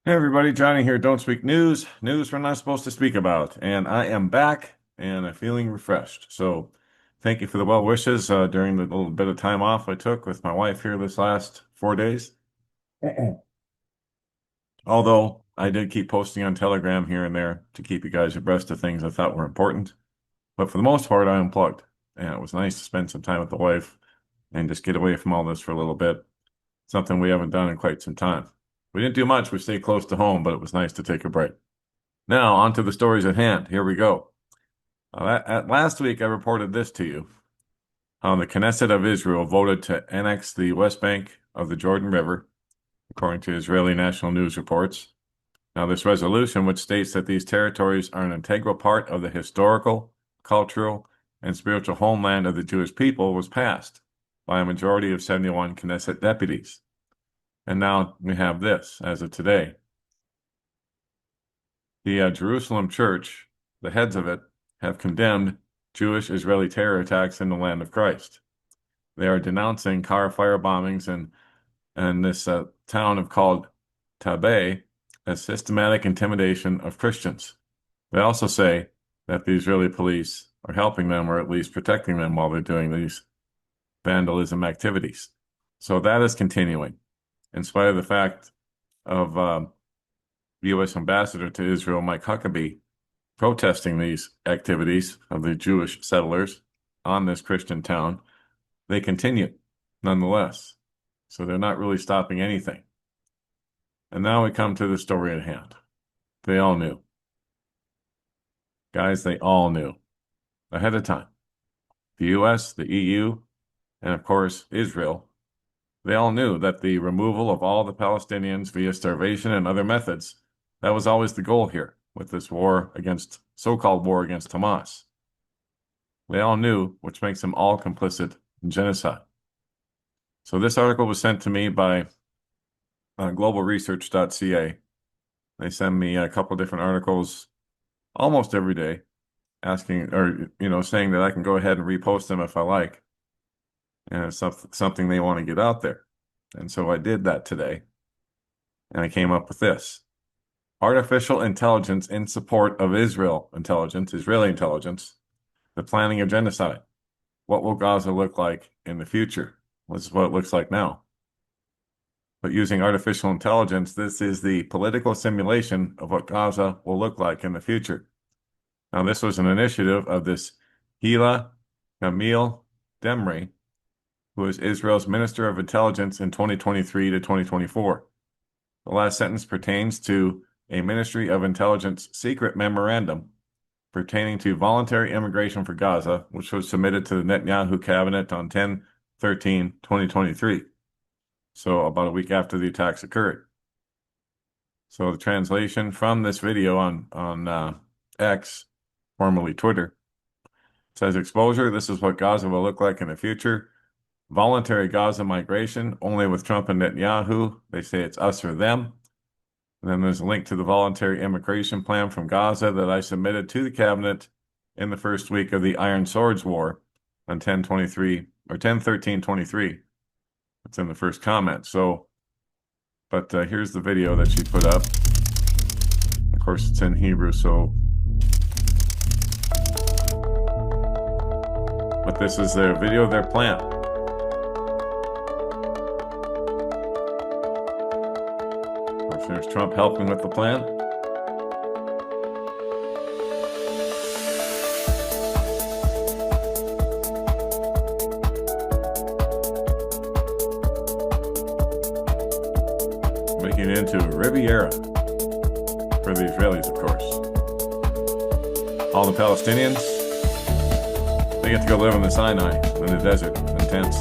Hey everybody, Johnny here. Don't speak news. News we're not supposed to speak about. And I am back and I'm feeling refreshed. So thank you for the well wishes during the little bit of time off I took with my wife here this last 4 days. Although I did keep posting on Telegram here and there to keep you guys abreast of things I thought were important. But for the most part, I unplugged. And it was nice to spend some time with the wife and just get away from all this for a little bit. Something we haven't done in quite some time. We didn't do much. We stayed close to home, but it was nice to take a break. Now, on to the stories at hand. Here we go. Last week, I reported this to you. The Knesset of Israel voted to annex the West Bank of the Jordan River, according to Israeli national news reports. Now, this resolution, which states that these territories are an integral part of the historical, cultural, and spiritual homeland of the Jewish people, was passed by a majority of 71 Knesset deputies. And now we have this as of today. The Jerusalem Church, the heads of it, have condemned Jewish Israeli terror attacks in the land of Christ. They are denouncing car fire bombings in this town of called Tabay as systematic intimidation of Christians. They also say that the Israeli police are helping them, or at least protecting them, while they're doing these vandalism activities. So that is continuing, in spite of the fact of the U.S. ambassador to Israel, Mike Huckabee, protesting these activities of the Jewish settlers on this Christian town. They continue nonetheless. So they're not really stopping anything. And now we come to the story at hand. They all knew. Guys, they all knew ahead of time. The U.S., the EU, and of course, Israel, they all knew that the removal of all the Palestinians via starvation and other methods, that was always the goal here with this so-called war against Hamas. They all knew, which makes them all complicit in genocide. So this article was sent to me by globalresearch.ca. They send me a couple of different articles almost every day, asking, or saying that I can go ahead and repost them if I like, and it's something they want to get out there. And so I did that today, and I came up with this: artificial intelligence in support of Israeli intelligence, the planning of genocide. What will Gaza look like in the future? This is what it looks like now. But using artificial intelligence, this is the political simulation of what Gaza will look like in the future. Now, this was an initiative of this Gila Gamil Demri, who is Israel's Minister of Intelligence in 2023 to 2024. The last sentence pertains to a Ministry of Intelligence secret memorandum pertaining to voluntary immigration for Gaza, which was submitted to the Netanyahu cabinet on 10/13/2023. So about a week after the attacks occurred. So the translation from this video on X, formerly Twitter, says exposure. This is what Gaza will look like in the future. Voluntary Gaza migration, only with Trump and Netanyahu. They say it's us or them. And then there's a link to the voluntary immigration plan from Gaza that I submitted to the cabinet in the first week of the Iron Swords War on 10/23 or 10/13/23. It's in the first comment. So, but here's the video that she put up. Of course, it's in Hebrew, so. But this is their video of their plan. Of course, there's Trump helping with the plan. Making it into Riviera for the Israelis, of course. All the Palestinians, they get to go live in the Sinai, in the desert, in tents.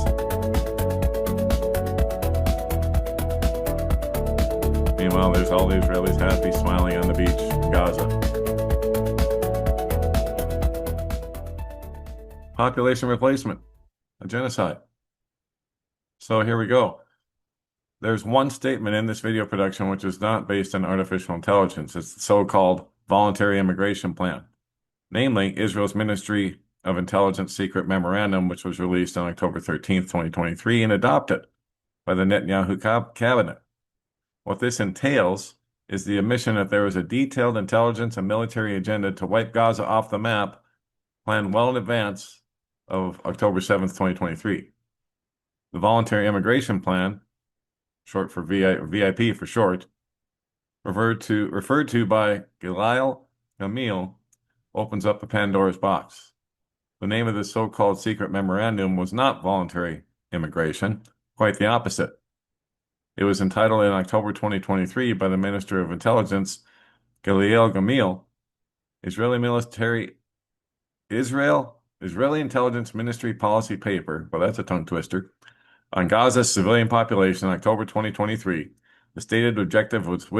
Meanwhile, there's all the Israelis happy, smiling on the beach in Gaza. Population replacement, a genocide. So here we go. There's one statement in this video production which is not based on artificial intelligence. It's the so-called voluntary immigration plan, namely Israel's Ministry of Intelligence secret memorandum, which was released on October 13th, 2023, and adopted by the Netanyahu cabinet. What this entails is the admission that there was a detailed intelligence and military agenda to wipe Gaza off the map, planned well in advance of October 7th, 2023. The Voluntary Immigration Plan, short for VIP for short, referred to by Gilal Gamil, opens up a Pandora's box. The name of this so-called secret memorandum was not voluntary immigration, quite the opposite. It was entitled in October 2023 by the Minister of Intelligence, Gilal Gamil, Israeli Intelligence Ministry Policy Paper, well, that's a tongue twister, on Gaza's civilian population in October 2023. The stated objective was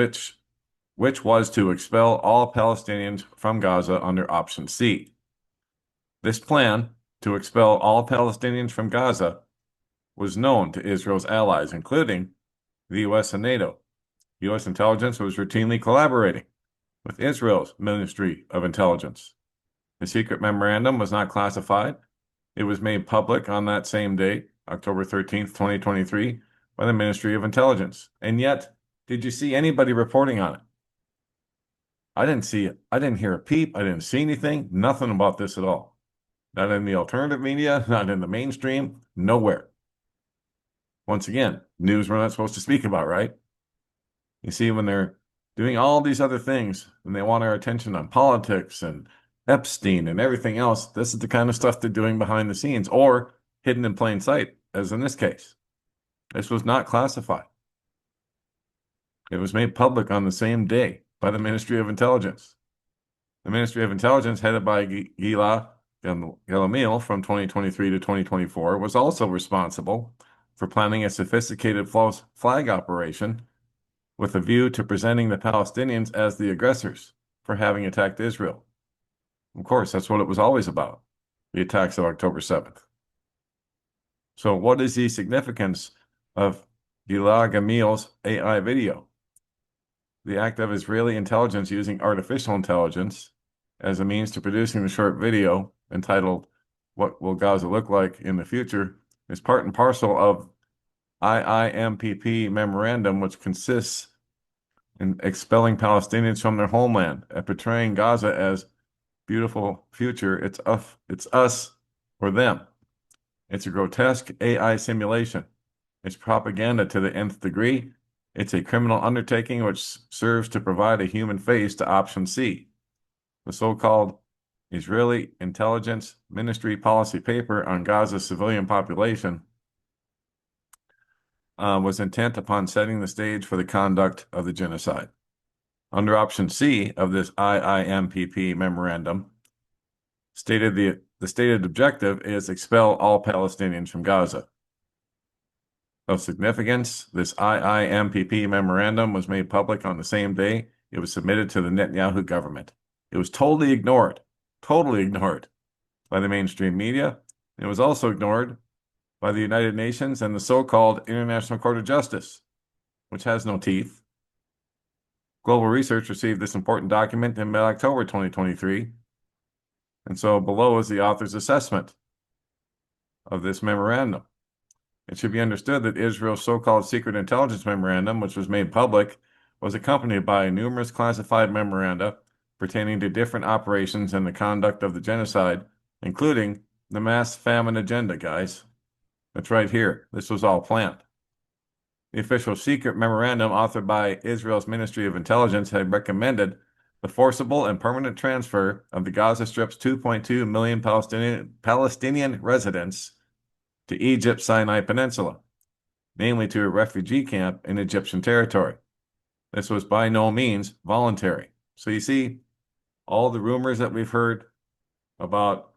which was to expel all Palestinians from Gaza under option C. This plan to expel all Palestinians from Gaza was known to Israel's allies, including the U.S. and NATO. U.S. intelligence was routinely collaborating with Israel's Ministry of Intelligence. The secret memorandum was not classified. It was made public on that same day, October 13th, 2023, by the Ministry of Intelligence. And yet, did you see anybody reporting on it? I didn't see it. I didn't hear a peep. I didn't see anything. Nothing about this at all. Not in the alternative media, not in the mainstream, nowhere. Once again, news we're not supposed to speak about, right? You see, when they're doing all these other things and they want our attention on politics and Epstein and everything else, this is the kind of stuff they're doing behind the scenes or hidden in plain sight, as in this case. This was not classified. It was made public on the same day by the Ministry of Intelligence. The Ministry of Intelligence, headed by Gilal Gamil from 2023 to 2024, was also responsible for planning a sophisticated false flag operation with a view to presenting the Palestinians as the aggressors for having attacked Israel. Of course, that's what it was always about, the attacks of October 7th. So what is the significance of Gilal Gamil's AI video? The act of Israeli intelligence using artificial intelligence as a means to producing the short video entitled "What Will Gaza Look Like in the Future" is part and parcel of IIMPP memorandum, which consists in expelling Palestinians from their homeland and portraying Gaza as beautiful future. It's us or them. It's a grotesque AI simulation. It's propaganda to the nth degree. It's a criminal undertaking which serves to provide a human face to option C. The so-called Israeli Intelligence Ministry policy paper on Gaza's civilian population was intent upon setting the stage for the conduct of the genocide. Under option C of this IIMPP memorandum, the stated objective is expel all Palestinians from Gaza. Of significance, this IIMPP memorandum was made public on the same day it was submitted to the Netanyahu government. It was totally ignored by the mainstream media. It was also ignored by the United Nations and the so-called International Court of Justice, which has no teeth. Global Research received this important document in mid-October 2023. And so below is the author's assessment of this memorandum. It should be understood that Israel's so-called secret intelligence memorandum, which was made public, was accompanied by numerous classified memoranda pertaining to different operations and the conduct of the genocide, including the mass famine agenda, guys. That's right here. This was all planned. The official secret memorandum authored by Israel's Ministry of Intelligence had recommended the forcible and permanent transfer of the Gaza Strip's 2.2 million Palestinian residents to Egypt's Sinai Peninsula, namely to a refugee camp in Egyptian territory. This was by no means voluntary. So you see, all the rumors that we've heard about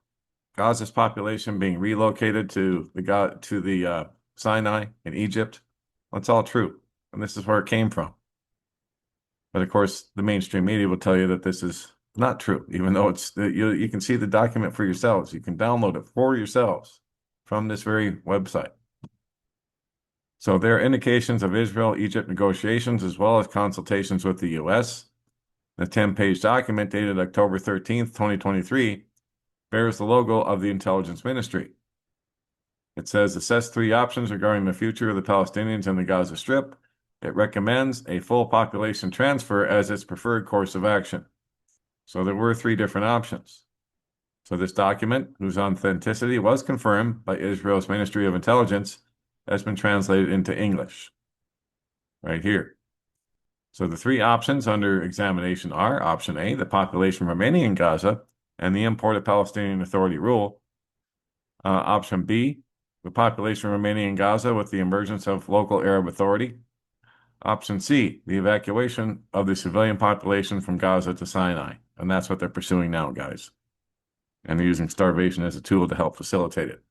Gaza's population being relocated to the Sinai in Egypt, that's all true, and this is where it came from. But of course, the mainstream media will tell you that this is not true, even though you can see the document for yourselves. You can download it for yourselves from this very website. So there are indications of Israel-Egypt negotiations as well as consultations with the U.S. The 10-page document dated October 13th, 2023 bears the logo of the Intelligence Ministry. It says, assess 3 options regarding the future of the Palestinians in the Gaza Strip It recommends a full population transfer as its preferred course of action. So there were three different options. So this document, whose authenticity was confirmed by Israel's Ministry of Intelligence, has been translated into English right here. So the three options under examination are option A, the population remaining in Gaza and the import of Palestinian Authority rule. Option B, the population remaining in Gaza with the emergence of local Arab Authority. Option C, the evacuation of the civilian population from Gaza to Sinai. And that's what they're pursuing now, guys. And they're using starvation as a tool to help facilitate it.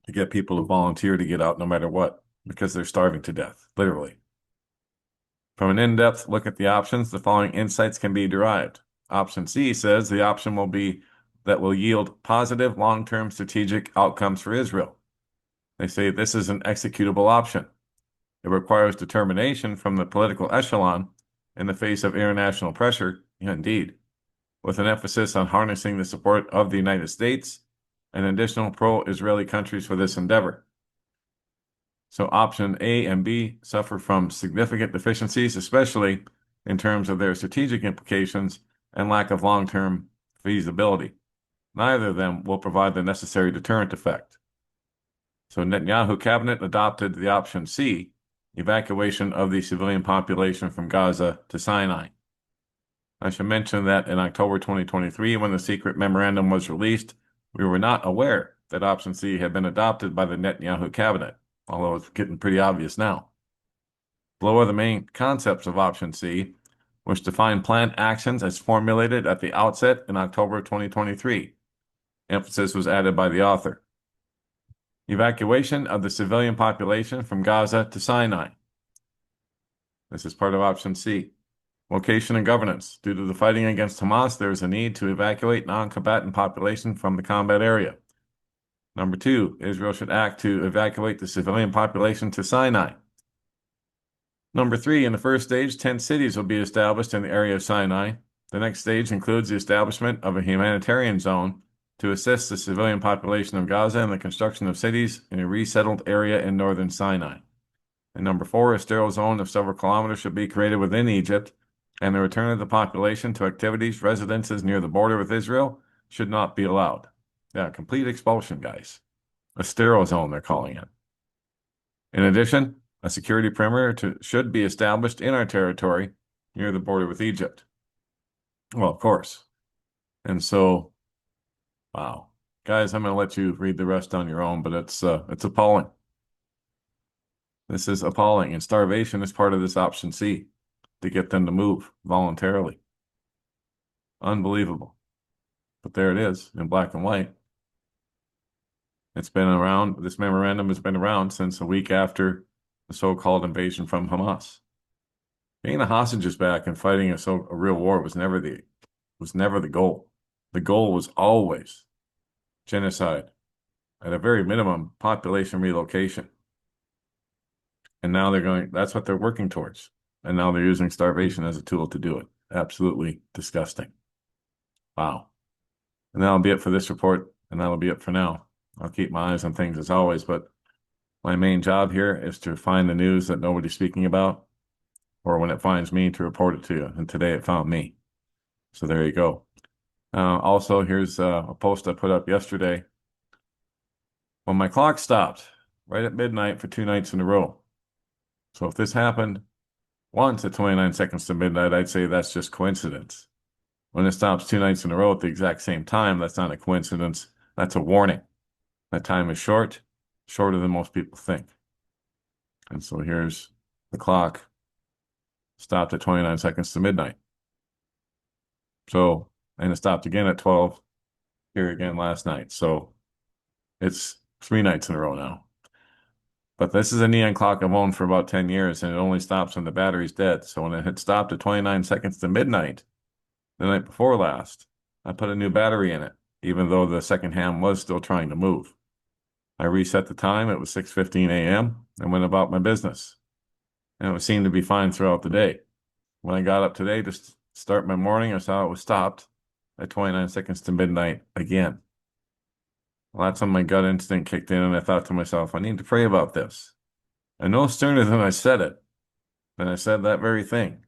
To get people to volunteer to get out no matter what, because they're starving to death, literally. From an in-depth look at the options, the following insights can be derived. Option C says the option will be that will yield positive long-term strategic outcomes for Israel. They say this is an executable option. It requires determination from the political echelon in the face of international pressure, indeed, with an emphasis on harnessing the support of the United States and additional pro-Israeli countries for this endeavor. So option A and B suffer from significant deficiencies, especially in terms of their strategic implications and lack of long-term feasibility. Neither of them will provide the necessary deterrent effect. So Netanyahu cabinet adopted the option C, evacuation of the civilian population from Gaza to Sinai. I should mention that in October 2023, when the secret memorandum was released, we were not aware that option C had been adopted by the Netanyahu cabinet, although it's getting pretty obvious now. Below are the main concepts of option C, which define planned actions as formulated at the outset in October 2023. Emphasis was added by the author. Evacuation of the civilian population from Gaza to Sinai. This is part of option C. Location and governance. Due to the fighting against Hamas, there is a need to evacuate non-combatant population from the combat area. Number 2, Israel should act to evacuate the civilian population to Sinai. Number 3, in the first stage, 10 cities will be established in the area of Sinai. The next stage includes the establishment of a humanitarian zone to assist the civilian population of Gaza in the construction of cities in a resettled area in northern Sinai. And number 4, a sterile zone of several kilometers should be created within Egypt, and the return of the population to activities, residences near the border with Israel should not be allowed. Yeah, complete expulsion, guys. A sterile zone, they're calling it. In addition, a security perimeter should be established in our territory near the border with Egypt. Well, of course. And so, wow. Guys, I'm going to let you read the rest on your own, but it's appalling. This is appalling, and starvation is part of this option C to get them to move voluntarily. Unbelievable. But there it is in black and white. It's been around, this memorandum has been around since a week after the so-called invasion from Hamas. Getting the hostages back and fighting a real war was never the goal. The goal was always genocide, at a very minimum, population relocation. And now that's what they're working towards. And now they're using starvation as a tool to do it. Absolutely disgusting. Wow. And that'll be it for this report, and that'll be it for now. I'll keep my eyes on things as always, but my main job here is to find the news that nobody's speaking about, or when it finds me, to report it to you. And today it found me. So there you go. Also, here's a post I put up yesterday. When my clock stopped right at midnight for 2 nights in a row. So if this happened once at 29 seconds to midnight, I'd say that's just coincidence. When it stops 2 nights in a row at the exact same time, that's not a coincidence. That's a warning. That time is shorter than most people think. And so here's the clock stopped at 29 seconds to midnight. So, and it stopped again at 12 here again last night. So it's 3 nights in a row now. But this is a neon clock I've owned for about 10 years, and it only stops when the battery's dead. So when it had stopped at 29 seconds to midnight the night before last, I put a new battery in it, even though the second hand was still trying to move. I reset the time. It was 6:15 a.m. and went about my business. And it seemed to be fine throughout the day. When I got up today to start my morning, I saw it was stopped at 29 seconds to midnight again. Well, that's when my gut instinct kicked in, and I thought to myself, I need to pray about this. And no sooner than I said it, than I said that very thing.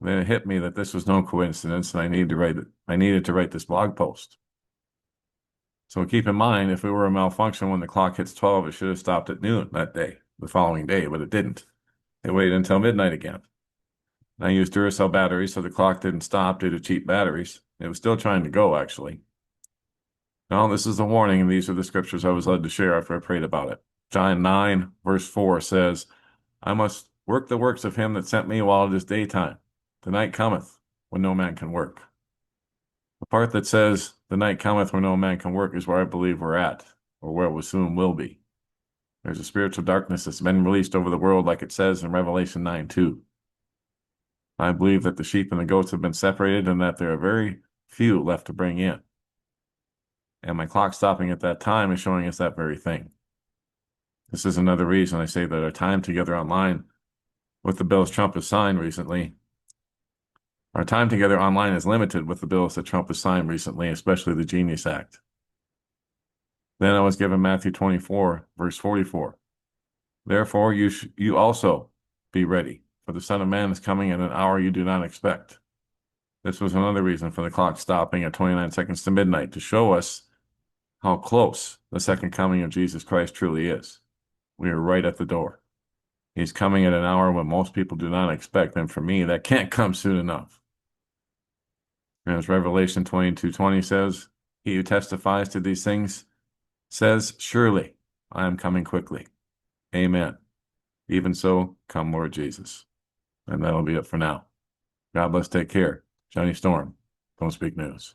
Then it hit me that this was no coincidence and I needed to write it. I needed to write this blog post. So keep in mind, if it were a malfunction when the clock hits 12, it should have stopped at noon that day, the following day, but it didn't. It waited until midnight again. I used Duracell batteries, so the clock didn't stop due to cheap batteries. It was still trying to go, actually. Now, this is a warning, and these are the scriptures I was led to share after I prayed about it. John 9, verse 4 says, I must work the works of him that sent me while it is daytime. The night cometh when no man can work. The part that says, the night cometh when no man can work is where I believe we're at, or where we soon will be. There's a spiritual darkness that's been released over the world, like it says in Revelation 9:2. I believe that the sheep and the goats have been separated and that there are very few left to bring in. And my clock stopping at that time is showing us that very thing. This is another reason I say that our time together online with the bills Trump has signed recently, our time together online is limited with the bills that Trump has signed recently, especially the Genius Act. Then I was given Matthew 24, verse 44. Therefore, you also be ready, for the Son of Man is coming at an hour you do not expect. This was another reason for the clock stopping at 29 seconds to midnight, to show us how close the second coming of Jesus Christ truly is. We are right at the door. He's coming at an hour when most people do not expect, and for me, that can't come soon enough. And as Revelation 22:20 says, he who testifies to these things says, surely I am coming quickly. Amen. Even so, come Lord Jesus. And that'll be it for now. God bless, take care. Johnny Storm, Don't Speak News.